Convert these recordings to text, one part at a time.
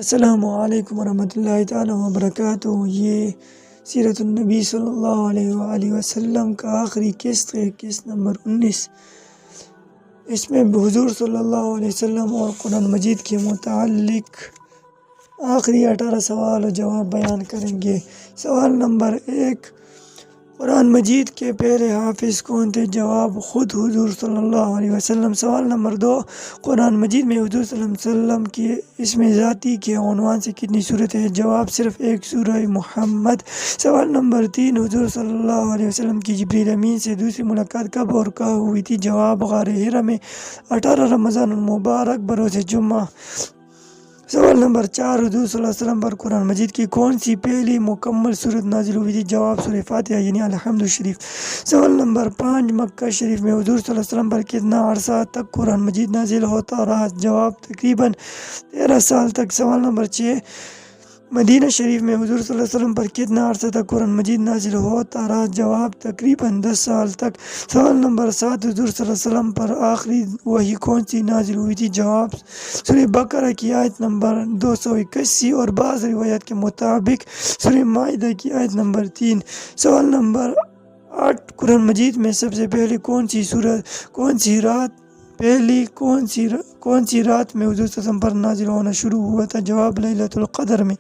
السلام علیکم ورحمۃ اللہ تعالیٰ وبرکاتہ۔ یہ سیرت النبی صلی اللہ علیہ وآلہ وسلم کا آخری قسط ہے، قسط نمبر 19۔ اس میں حضور صلی اللہ علیہ وسلم اور قرآن مجید کے متعلق آخری 18 سوال و جواب بیان کریں گے۔ سوال نمبر 1، قرآن مجید کے پہلے حافظ کون تھے؟ جواب، خود حضور صلی اللہ علیہ وسلم۔ سوال نمبر 2، قرآن مجید میں حضور صلی اللہ علیہ وسلم کی اسم ذاتی کے عنوان سے کتنی صورتیں ہیں؟ جواب، صرف ایک، سورہ محمد۔ سوال نمبر 3، حضور صلی اللہ علیہ وسلم کی جبریل امین سے دوسری ملاقات کب اور کہاں ہوئی تھی؟ جواب، غار حرا میں 18 رمضان المبارک بروز جمعہ۔ سوال نمبر 4، حضور صلی اللہ علیہ وسلم پر قرآن مجید کی کون سی پہلی مکمل صورت نازل ہوئی تھی؟ جواب، سورہ فاتحہ یعنی الحمد شریف۔ سوال نمبر 5، مکہ شریف میں حضور صلی اللہ علیہ وسلم پر کتنا عرصہ تک قرآن مجید نازل ہوتا رہا؟ جواب، تقریباً 13 سال تک۔ سوال نمبر 6، مدینہ شریف میں حضور صلی اللہ علیہ وسلم پر کتنا عرصہ تک قرآن مجید نازل ہوتا رہا؟ جواب، تقریباً 10 سال تک۔ سوال نمبر 7، حضور صلی اللہ علیہ وسلم پر آخری وحی کون سی نازل ہوئی تھی؟ جواب، سورہ بقرہ کی آیت نمبر 281 اور بعض روایات کے مطابق سورہ مائدہ کی آیت نمبر 3۔ سوال نمبر 8، قرآن مجید میں سب سے پہلے کون سی رات میں حضور صلی اللہ علیہ وسلم پر نازل ہونا شروع ہوا تھا؟ جواب، لیلۃ القدر میں۔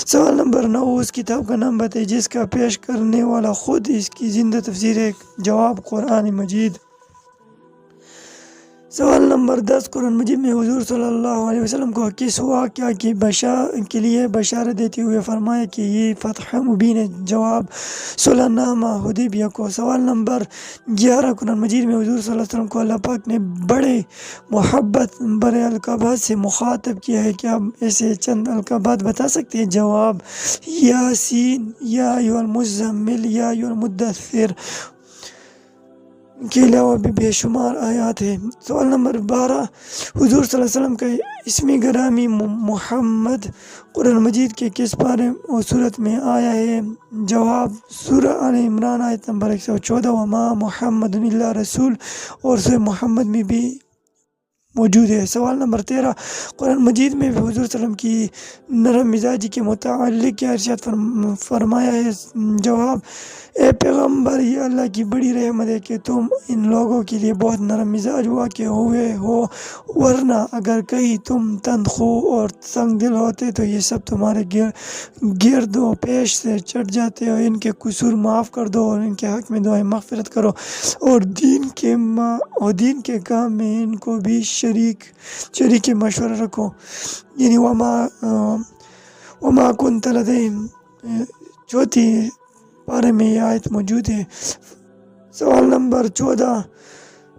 سوال نمبر 9، اس کتاب کا نام بتائیں جس کا پیش کرنے والا خود اس کی زندہ تفسیر ہے؟ جواب، قرآن مجید۔ سوال نمبر 10، قرآن مجید میں حضور صلی اللہ علیہ وسلم کو کس واقعہ کے لیے بشارت دیتے ہوئے فرمایا کہ یہ فتح مبین ہے؟ جواب، صلح نامہ حدیبیہ کو۔ سوال نمبر 11، قرآن مجید میں حضور صلی اللہ علیہ وسلم کو اللہ پاک نے بڑے محبت برے القابات سے مخاطب کیا ہے، کیا آپ ایسے چند القابات بتا سکتے ہیں؟ جواب، یاسین، یا ایھا المزمل، یا ایھا المدثر کے علاوہ بھی بے شمار آیات ہیں۔ سوال نمبر 12، حضور صلی اللہ علیہ وسلم کا اسم گرامی محمد قرآن مجید کے کس پارے اور صورت میں آیا ہے؟ جواب، سورہ آل عمران آیت نمبر 114، وما محمد الا رسول، اور سورہ محمد میں بھی موجود ہے۔ سوال نمبر 13، قرآن مجید میں بھی حضور صلی اللہ علیہ وسلم کی نرم مزاجی کے متعلق کیا ارشاد فرمایا ہے؟ جواب، اے پیغمبر، یہ اللہ کی بڑی رحمت ہے کہ تم ان لوگوں کے لیے بہت نرم مزاج واقع ہوئے ہو، ورنہ اگر کہیں تم تند خو اور تنگ دل ہوتے تو یہ سب تمہارے گرد و پیش سے چٹ جاتے، اور ان کے قصور معاف کر دو اور ان کے حق میں دعائیں مغفرت کرو، اور دین کے کام میں ان کو بھی شریک مشورہ رکھو، یعنی وما کنت لدیہم، چوتھی پارے میں یہ آیت موجود ہے۔ سوال نمبر 14،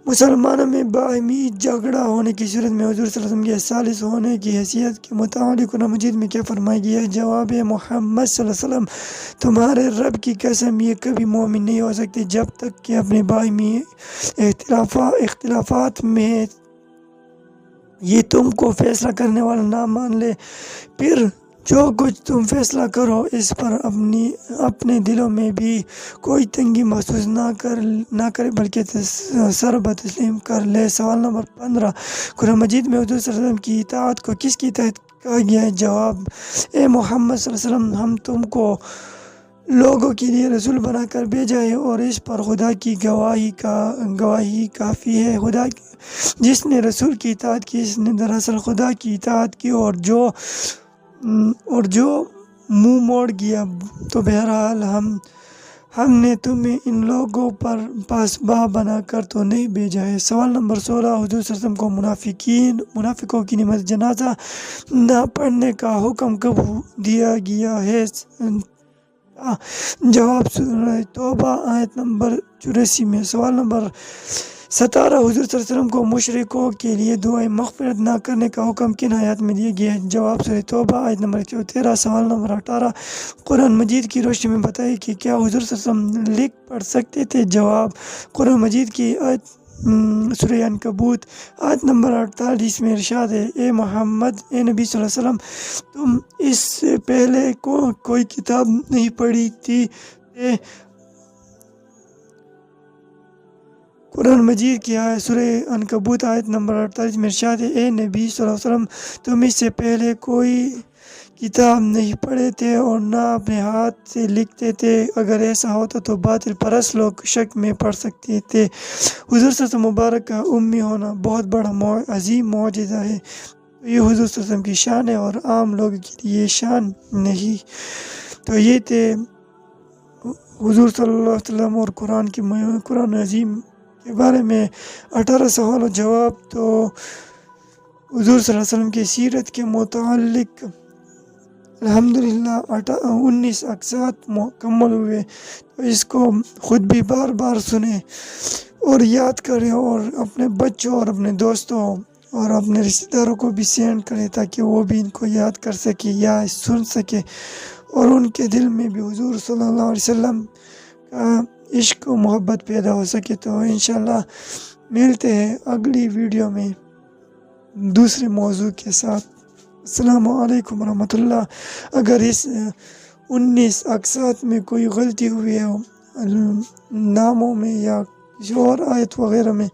مسلمانوں میں باہمی جھگڑا ہونے کی صورت میں حضور صلی اللہ علیہ وسلم کے ثالث ہونے کی حیثیت کے متعلق قرآن مجید میں کیا فرمایا گیا ہے؟ جواب، محمد صلی اللہ علیہ وسلم، تمہارے رب کی قسم، یہ کبھی مومن نہیں ہو سکتے جب تک کہ اپنے باہمی اختلافات میں یہ تم کو فیصلہ کرنے والا نہ مان لے، پھر جو کچھ تم فیصلہ کرو اس پر اپنے دلوں میں بھی کوئی تنگی محسوس نہ کرے بلکہ سر تسلیم کر لے۔ سوال نمبر 15، قرآن مجید میں حضور صلی اللہ علیہ وسلم کی اطاعت کو کس کی تحت کہا گیا ہے؟ جواب، اے محمد صلی اللہ علیہ وسلم، ہم تم کو لوگوں کے لیے رسول بنا کر بھیجا ہے اور اس پر خدا کی گواہی کافی ہے۔ خدا جس نے رسول کی اطاعت کی اس نے دراصل خدا کی اطاعت کی، اور جو منہ موڑ گیا تو بہرحال ہم نے تمہیں ان لوگوں پر پاسباں بنا کر تو نہیں بھیجا ہے۔ سوال نمبر 16، حضور صلی اللہ علیہ وسلم کو منافقوں کی نماز جنازہ نہ پڑھنے کا حکم کب دیا گیا ہے؟ جواب، سورہ توبہ آیت نمبر 84 میں۔ سوال نمبر 17، حضور صلی اللہ علیہ وسلم کو مشرکوں کے لیے دعائیں مغفرت نہ کرنے کا حکم کن آیات میں دیا گیا ہے؟ جواب، سورہ توبہ آیت نمبر 113۔ سوال نمبر 18، قرآن مجید کی روشنی میں بتائیں کہ کیا حضور صلی اللہ علیہ وسلم لکھ پڑھ سکتے تھے؟ جواب، قرآن مجید کی آیت سورہ عنکبوت آیت نمبر 48 میں ارشاد ہے، اے محمد، اے نبی صلی اللہ علیہ وسلم، تم اس سے پہلے کوئی کتاب نہیں پڑھی تھی قرآن مجید کی آیت سورہ عنکبوت آیت نمبر 48 میں ارشاد ہے، اے نبی صلی اللہ علیہ وسلم، تم اس سے پہلے کوئی کتاب نہیں پڑھے تھے اور نہ اپنے ہاتھ سے لکھتے تھے، اگر ایسا ہوتا تو باطل پرست لوگ شک میں پڑ سکتے تھے۔ حضور صلی اللہ علیہ وسلم مبارک کا امی ہونا بہت بڑا عظیم معجزہ ہے۔ یہ حضور صلی اللہ علیہ وسلم کی شان ہے اور عام لوگوں کے لیے یہ شان نہیں۔ تو یہ تھے حضور صلی اللہ علیہ وسلم اور قرآن عظیم کے بارے میں 18 سوال و جواب۔ تو حضور صلی اللہ علیہ وسلم کی سیرت کے متعلق الحمدللہ 19 اقساط مکمل ہوئے، تو اس کو خود بھی بار بار سنیں اور یاد کریں اور اپنے بچوں اور اپنے دوستوں اور اپنے رشتہ داروں کو بھی سینڈ کریں تاکہ وہ بھی ان کو یاد کر سکے یا سن سکے اور ان کے دل میں بھی حضور صلی اللہ علیہ وسلم کا عشق و محبت پیدا ہو سکے۔ تو انشاءاللہ ملتے ہیں اگلی ویڈیو میں دوسرے موضوع کے ساتھ۔ السلام علیکم ورحمۃ اللہ۔ اگر اس 19 اقساط میں کوئی غلطی ہوئی ہے ناموں میں یا کسی اور آیت وغیرہ میں،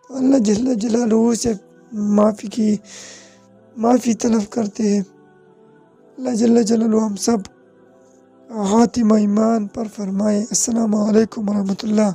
تو اللہ جل جلالہ سے معافی طلب کرتے ہیں۔ اللہ جل جلالہ ہم سب خاتمہ ایمان پر فرمائے۔ السلام علیکم ورحمۃ اللہ۔